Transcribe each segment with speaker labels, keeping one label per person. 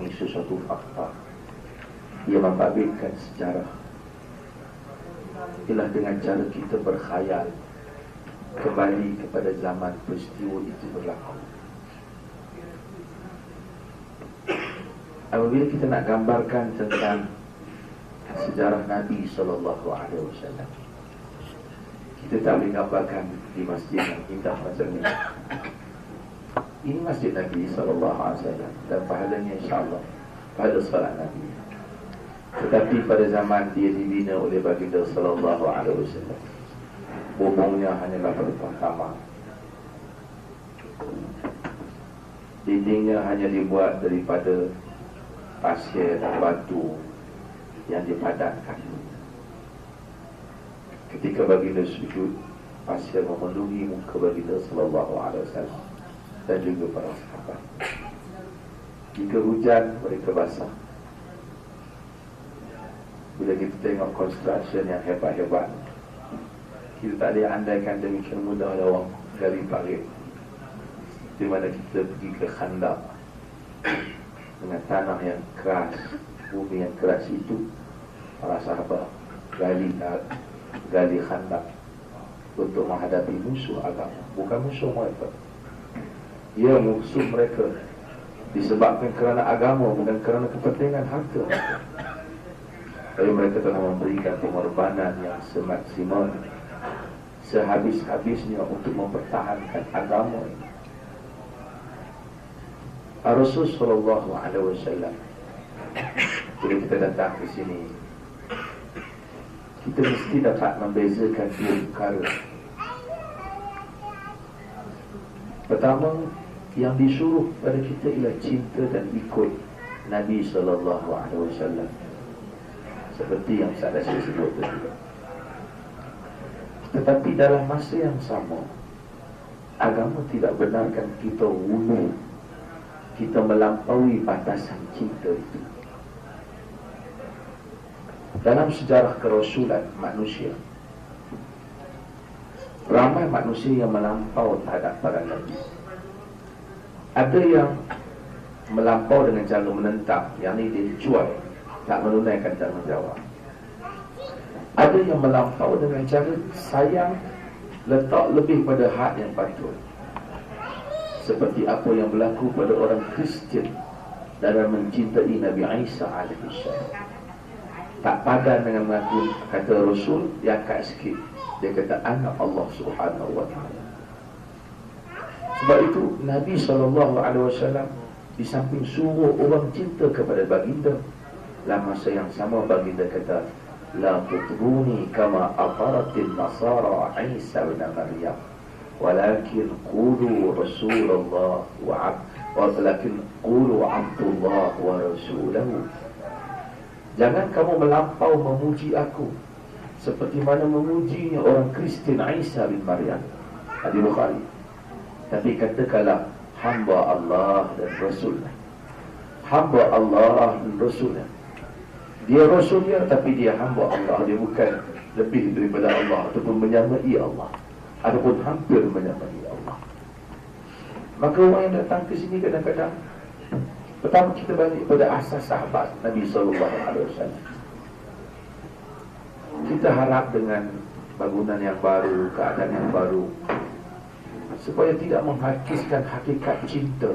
Speaker 1: ini sesuatu fakta. Ia membabitkan sejarah. Ialah dengan cara kita berkhayal kembali kepada zaman peristiwa itu berlaku. Apabila kita nak gambarkan tentang sejarah Nabi SAW, kita tak boleh gambarkan di masjid yang indah macam ni. Ini masjid Nabi SAW dan pahalanya insyaAllah pahala salat Nabi. Tetapi pada zaman dia dibina oleh baginda SAW, bumbunya hanyalah bertuah kamar. Dindingnya hanya dibuat daripada pasir dan batu yang dipadatkan. Ketika baginda sujud, pasir memenuhi muka baginda SAW dan juga para sahabat. Jika hujan, mereka basah. Bila kita tengok construction yang hebat-hebat, kita tak boleh andaikan demikian mudah orang gali parit. Di mana kita pergi ke khandak dengan tanah yang keras, bumi yang keras itu, para sahabat gali khandak untuk menghadapi musuh agama. Bukan musuh mereka, ia musuh mereka disebabkan kerana agama, bukan kerana kepentingan harta. Tapi mereka telah memberikan pengorbanan yang semaksimal, sehabis-habisnya untuk mempertahankan agama ini. Rasulullah SAW, bila kita datang ke sini, kita mesti dapat membezakan dua perkara. Pertama, yang disuruh pada kita ialah cinta dan ikut Nabi SAW, seperti yang saya sebut tadi. Tetapi dalam masa yang sama, agama tidak benarkan kita wunu, kita melampaui batasan cinta itu. Dalam sejarah kerasulan manusia, ramai manusia yang melampau terhadap para Nabi. Ada yang melampau dengan cara menentang, yang ini dia cuai, tak menunaikan tanggungjawab. Ada yang melampau dengan cara sayang, letak lebih pada hak yang patut, seperti apa yang berlaku pada orang Kristian dalam mencintai Nabi Isa AS. Tak padan dengan mengaku kata Rasul, dia angkat sikit, dia kata anak Allah Subhanahu Wa Taala. Sebab itu Nabi SAW di samping suruh orang cinta kepada baginda, dalam masa yang sama baginda kata, la tutruni kama ataratil nasara Isa bin Maryam, walakin qulu Rasulullah walakin qulu Abdullah wa Rasuluhu. Jangan kamu melampau memuji aku seperti mana memujinya orang Kristian Isa bin Maryam, hadis Bukhari. Tapi katakanlah hamba Allah dan Rasulnya. Hamba Allah dan Rasulnya. Dia Rasulnya tapi dia hamba Allah. Dia bukan lebih daripada Allah ataupun menyamai Allah, ataupun hampir menyamai Allah. Maka orang yang datang ke sini kadang-kadang, pertama kita balik pada asas sahabat Nabi SAW. Kita harap dengan bangunan yang baru, keadaan yang baru, supaya tidak menghakiskan hakikat cinta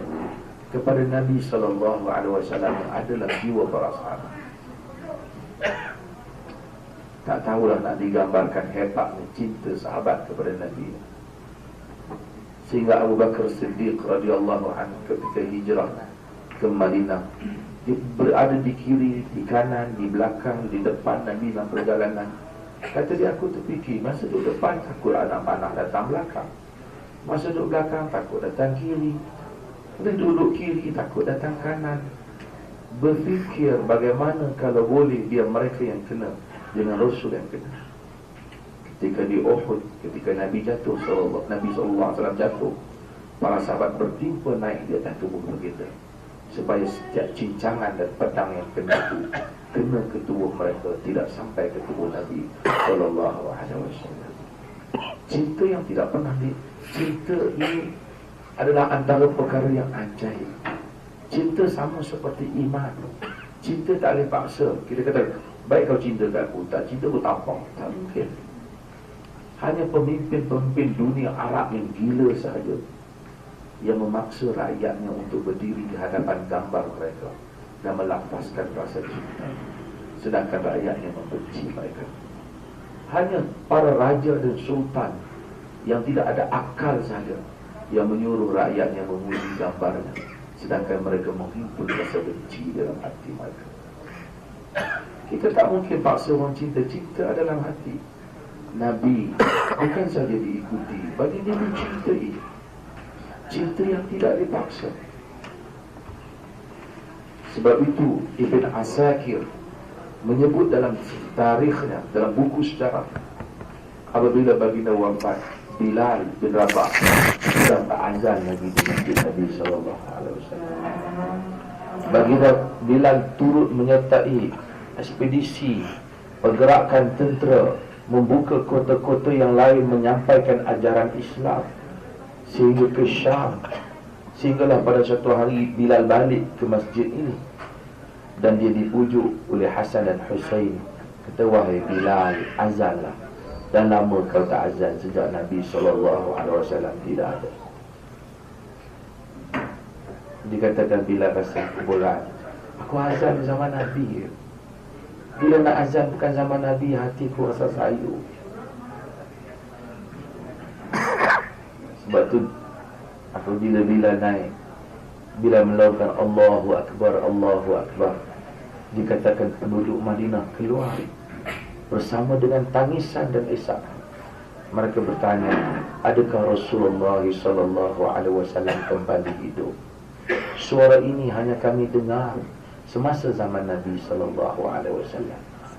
Speaker 1: kepada Nabi SAW yang adalah jiwa para sahabat. Tak tahulah nak digambarkan hebatnya cinta sahabat kepada Nabi, sehingga Abu Bakar Siddiq radhiyallahu anhu ketika hijrah ke Madinah, dia berada di kiri, di kanan, di belakang, di depan Nabi dalam perjalanan. Kata dia, aku terfikir, masa duduk depan takut anak panah datang belakang, masa duduk belakang takut datang kiri, masa duduk kiri takut datang kanan. Berfikir bagaimana kalau boleh dia mereka yang kena dengan Rasul yang kena. Ketika di Uhud, ketika Nabi jatuh, Nabi SAW jatuh, para sahabat bertimpa naik di atas tubuh baginda, supaya setiap cincangan dan pedang yang kena itu kena ke tubuh mereka, tidak sampai ke tubuh Nabi SAW. Cinta yang tidak pernah cinta ini adalah antara perkara yang ajaib. Cinta sama seperti iman. Cinta tak boleh paksa. Kita kata, baik kau cinta kat aku, tak cinta aku tak apa. Tak mungkin. Hanya pemimpin-pemimpin dunia Arab yang gila sahaja yang memaksa rakyatnya untuk berdiri di hadapan gambar mereka dan melafazkan rasa cinta, sedangkan rakyatnya membenci mereka. Hanya para raja dan sultan yang tidak ada akal saja yang menyuruh rakyatnya memuji gambarnya, sedangkan mereka menghimpun rasa benci dalam hati mereka. Kita tak mungkin paksa orang cinta. Cinta adalah hati. Nabi bukan saja diikuti, bagi dia mencintai. Cinta yang tidak dipaksa. Sebab itu Ibn Asakir menyebut dalam tarikhnya, dalam buku sejarah, apabila baginda wafat, Bilal bin Rabah sedang berazan lagi di masjid Nabi SAW. Baginda Bilal turut menyertai ekspedisi pergerakan tentera membuka kota-kota yang lain, menyampaikan ajaran Islam sehingga ke Syam. Sehinggalah pada suatu hari Bilal balik ke masjid ini dan dia dipujuk oleh Hasan dan Husain. Kata, wahai Bilal, azanlah. Dan lama kau tak azan sejak Nabi SAW tidak ada. Dikatakan Bilal rasa kebolan, aku azan zaman Nabi. Bila nak azan bukan zaman Nabi, hatiku rasa sayu. Sebab tu apabila Bilal naik, bila melakukan Allahu Akbar, Allahu Akbar, dikatakan penduduk Madinah keluar bersama dengan tangisan dan isak. Mereka bertanya, adakah Rasulullah SAW kembali hidup? Suara ini hanya kami dengar semasa zaman Nabi SAW.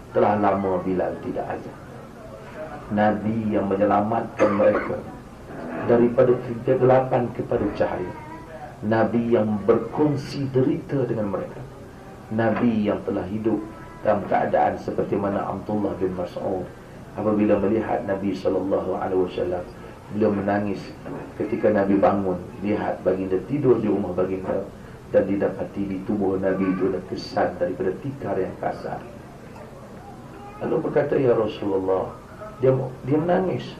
Speaker 1: Telah lama Bilal tidak ada. Nabi yang menyelamatkan mereka daripada kegelapan kepada cahaya. Nabi yang berkongsi derita dengan mereka. Nabi yang telah hidup dalam keadaan seperti mana Abdullah bin Mas'ud apabila melihat Nabi SAW, beliau menangis ketika Nabi bangun, lihat baginda tidur di rumah baginda, dan didapati di tubuh Nabi itu ada kesan daripada tikar yang kasar. Lalu berkata, ya Rasulullah, dia menangis.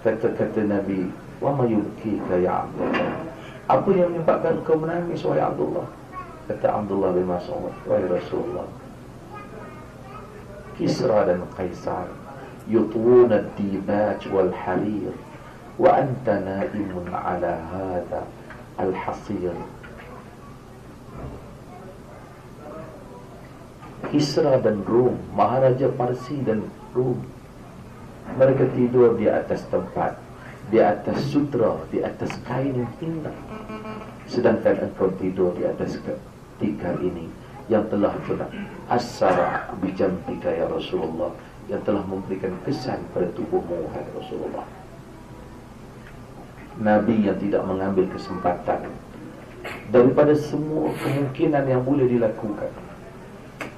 Speaker 1: Kata-kata Nabi, wa ma yubkika ya Abdullah, apa yang menyebabkan kau menangis wahai Abdullah? Kata Abdullah bin Mas'ud, wahai Rasulullah, Kisra dan Qaisar yutwuna ad-dibaj wal harir wa anta naimun ala hadha al-hasir. Kisra dan Rum, Maharaja Parsi dan Rum, mereka tidur di atas tempat, di atas sutra, di atas kain yang indah, sedangkan engkau tidur di atas tikar ini yang telah pernah asara bijambika ya Rasulullah, yang telah memberikan kesan pada tubuhmu wahai Rasulullah. Nabi yang tidak mengambil kesempatan daripada semua kemungkinan yang boleh dilakukan.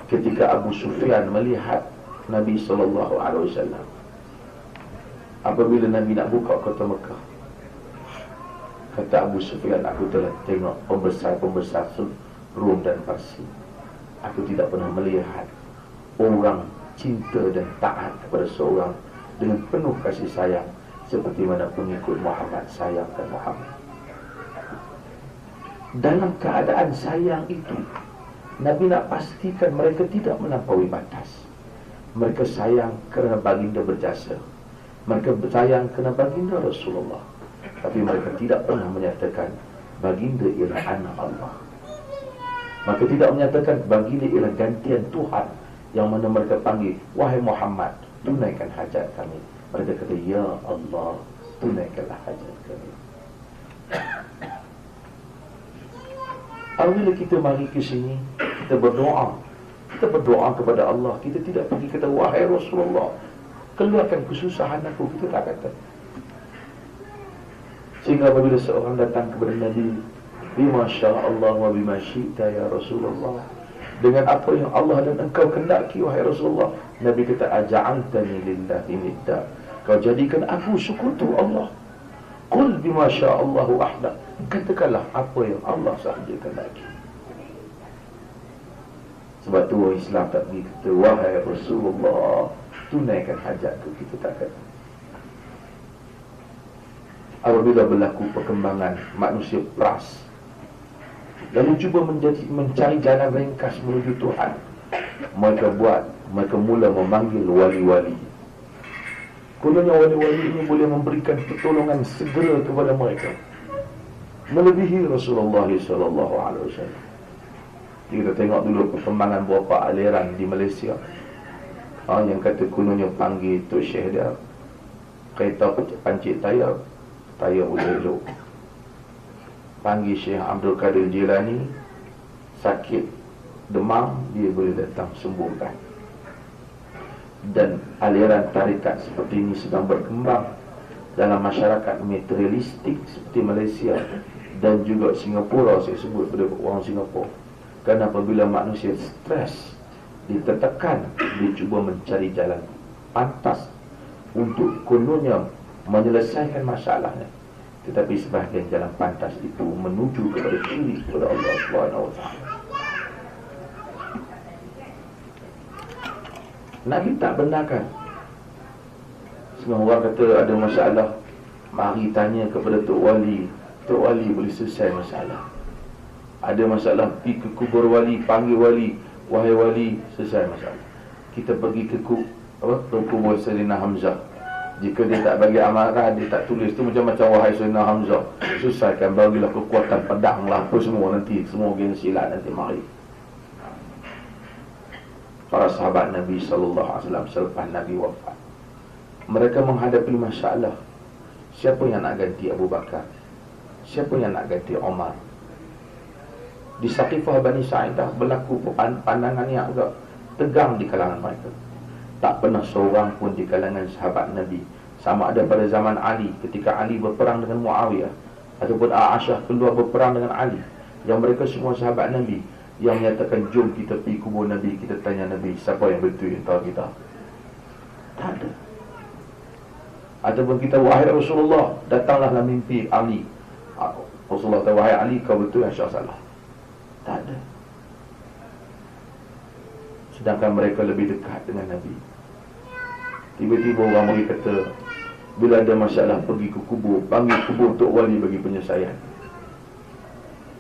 Speaker 1: Ketika Abu Sufyan melihat Nabi SAW, apabila Nabi nak buka kota Mekah, kata Abu Sufyan, aku telah tengok pembesar-pembesar Rum dan Parsi. Aku tidak pernah melihat orang cinta dan taat kepada seorang dengan penuh kasih sayang seperti mana pengikut Muhammad sayangkan Muhammad. Dalam keadaan sayang itu, Nabi nak pastikan mereka tidak melampaui batas. Mereka sayang kerana baginda berjasa, mereka sayang kerana baginda Rasulullah, tapi mereka tidak pernah menyatakan baginda ialah anak Allah. Maka tidak menyatakan baginda ialah gantian Tuhan, yang mana mereka panggil, wahai Muhammad, tunaikan hajat kami. Mereka kata, ya Allah, tunaikanlah hajat kami. Apabila kita mari ke sini, kita berdoa kepada Allah. Kita tidak pergi kata, wahai Rasulullah, keluarkan kesusahan aku. Kita tak kata. Sehingga apabila seorang datang kepada Nabi, bima sya'allah wa bima syi'ta ya Rasulullah, dengan apa yang Allah dan engkau kendaki wahai Rasulullah, Nabi kata, aja'antani lillahi nidda, kau jadikan aku sekutu Allah. Qul bima sya'allahu ahda, katakanlah apa yang Allah sahaja kendaki. Sebab tu orang Islam tak pergi kata, wahai Rasulullah, tunaikan hajatku, kita tak kata. Apabila berlaku perkembangan manusia peras, lalu cuba mencari jalan ringkas menuju Tuhan, mereka mula memanggil wali-wali. Kononnya wali-wali ini boleh memberikan pertolongan segera kepada mereka, melebihi Rasulullah SAW. Kita tengok dulu perkembangan beberapa aliran di Malaysia, yang kata kononnya panggil Tok Syekh dia, kereta pancit tayar boleh elok. Panggil Syekh Abdul Qadir Jilani, sakit demam, dia boleh datang sembuhkan. Dan aliran tarikat seperti ini sedang berkembang dalam masyarakat materialistik seperti Malaysia dan juga Singapura. Saya sebut pada orang Singapura, kerana apabila manusia stres, ditekan, dia cuba mencari jalan pantas untuk kononnya menyelesaikan masalahnya, tetapi sebahagian jalan pantas itu menuju kepada syirik kepada Allah SWT. Nabi tak benarkan. Semua orang kata ada masalah, mari tanya kepada Tok Wali, Tok Wali boleh selesai masalah. Ada masalah, pergi ke kubur wali, panggil wali, wahai wali, selesai masalah. Kita pergi ke kubur Sayyidina Hamzah, jika dia tak bagi amarah, dia tak tulis tu macam wahai Sayyidina Hamzah, selesaikan, bagilah kekuatan pedang lah, apa semua, nanti semua geng silat nanti mari. Para sahabat Nabi SAW selepas Nabi wafat, mereka menghadapi masalah, siapa yang nak ganti Abu Bakar, siapa yang nak ganti Umar. Di Saqifah Bani Sa'idah berlaku pandangan yang agak tegang di kalangan mereka. Tak pernah seorang pun di kalangan sahabat Nabi, sama ada pada zaman Ali ketika Ali berperang dengan Muawiyah, ataupun Aisyah keluar berperang dengan Ali, yang mereka semua sahabat Nabi, yang menyatakan jom kita pergi kubur Nabi, kita tanya Nabi siapa yang betul antara kita. Tak ada. Ataupun kita, wahai Rasulullah, datanglah dalam mimpi Ali, Rasulullah kata, wahai Ali, kau betul, Aisyah salah. Tak ada. Sedangkan mereka lebih dekat dengan Nabi. Tiba-tiba orang bagi kata, bila ada masalah pergi ke kubur, panggil kubur Tok Wali bagi penyelesaian.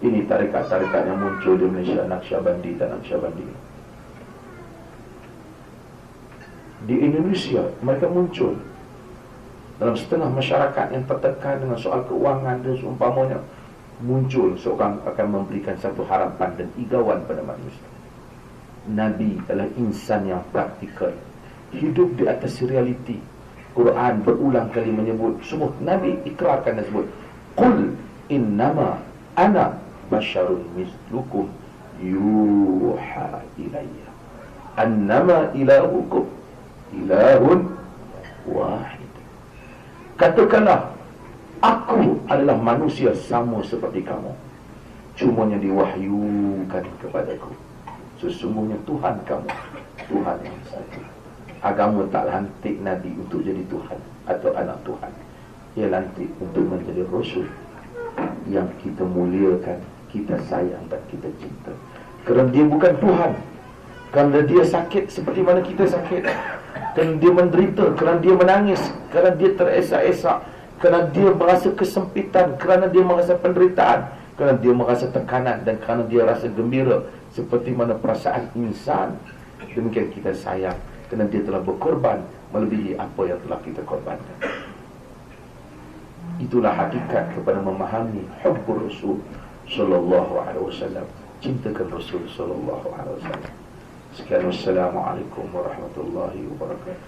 Speaker 1: Ini tarikat-tarikat yang muncul di Malaysia, Naqsyabandi dan Naqsyabandi. Di Indonesia mereka muncul dalam setengah masyarakat yang tertekan dengan soal keuangan dan seumpamanya. Muncul seorang akan memberikan satu harapan dan igawan pada manusia. Nabi adalah insan yang praktikal, hidup di atas realiti. Quran berulang kali menyebut, semua Nabi ikrarkan dan sebut, qul innama ana basyarun mislukum yuha ilayya annama ilahukum ilahun wahid. Katakanlah, aku adalah manusia sama seperti kamu, cumanya diwahyukan kepadaku. Sesungguhnya Tuhan kamu, Tuhan yang satu. Agama tak lantik Nabi untuk jadi Tuhan atau anak Tuhan. Ia lantik untuk menjadi Rasul yang kita muliakan, kita sayang dan kita cinta. Kerana dia bukan Tuhan, kerana dia sakit seperti mana kita sakit, kerana dia menderita, kerana dia menangis, kerana dia teresak-esak, kerana dia merasa kesempitan, kerana dia merasa penderitaan, kerana dia merasa tekanan, dan kerana dia rasa gembira seperti mana perasaan insan. Demikian kita sayang, kerana dia telah berkorban melebihi apa yang telah kita korbankan. Itulah hakikat kepada memahami hubbur Rasul sallallahu alaihi wasallam, cintakan Rasul sallallahu alaihi wasallam. Sekian, wassalamualaikum warahmatullahi wabarakatuh.